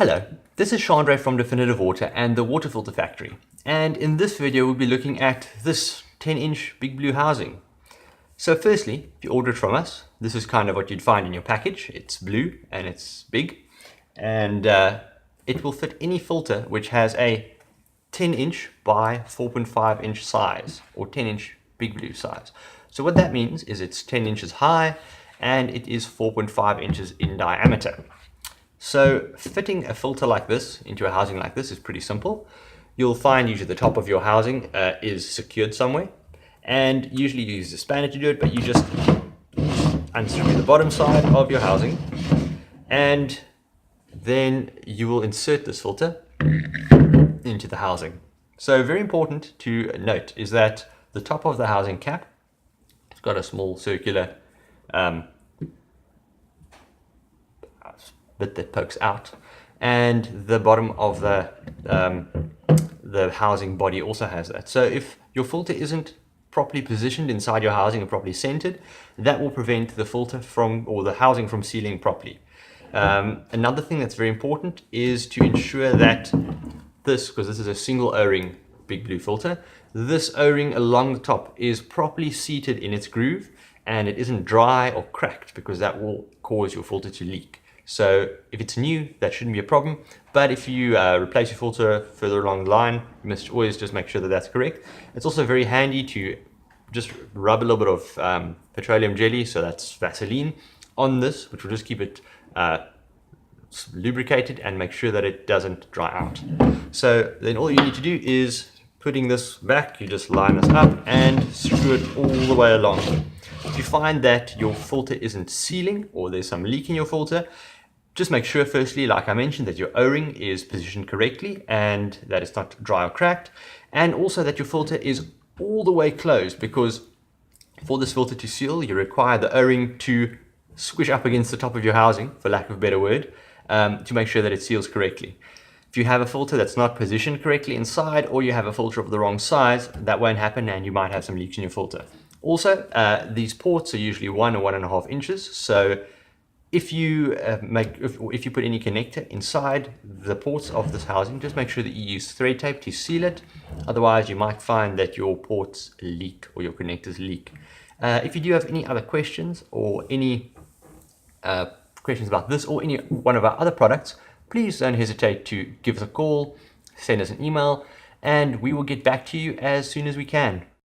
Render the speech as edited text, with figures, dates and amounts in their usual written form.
Hello, this is Chandra from Definitive Water and the Water Filter Factory, and in this video we'll be looking at this 10-inch Big Blue housing. So firstly, if you order it from us, this is kind of what you'd find in your package. It's blue and it's big, and it will fit any filter which has a 10-inch by 4.5-inch size, or 10-inch Big Blue size. So what that means is it's 10 inches high and it is 4.5 inches in diameter. So fitting a filter like this into a housing like this is pretty simple. You'll find usually the top of your housing is secured somewhere, and usually you use a spanner to do it, but you just unscrew the bottom side of your housing and then you will insert this filter into the housing. So very important to note is that the top of the housing cap, it's got a small circular bit that pokes out, and the bottom of the housing body also has that. So if your filter isn't properly positioned inside your housing and properly centered, that will prevent the filter from, or the housing from, sealing properly. Another thing that's very important is to ensure that this, because this is a single O-ring Big Blue filter, this O-ring along the top is properly seated in its groove and it isn't dry or cracked, because that will cause your filter to leak. So if it's new, that shouldn't be a problem, but if you replace your filter further along the line, you must always just make sure that that's correct. It's also very handy to just rub a little bit of petroleum jelly, so that's Vaseline, on this, which will just keep it lubricated and make sure that it doesn't dry out. So then all you need to do is, putting this back, you just line this up and screw it all the way along. If you find that your filter isn't sealing or there's some leak in your filter, just make sure firstly, like I mentioned, that your O-ring is positioned correctly and that it's not dry or cracked, and also that your filter is all the way closed, because for this filter to seal, you require the O-ring to squish up against the top of your housing, for lack of a better word, to make sure that it seals correctly. If you have a filter that's not positioned correctly inside, or you have a filter of the wrong size, that won't happen and you might have some leaks in your filter. Also, these ports are usually 1 or 1.5 inches, so if you if you put any connector inside the ports of this housing, just make sure that you use thread tape to seal it. Otherwise, you might find that your ports leak or your connectors leak. If you do have any other questions, or any questions about this or any one of our other products, please don't hesitate to give us a call, send us an email, and we will get back to you as soon as we can.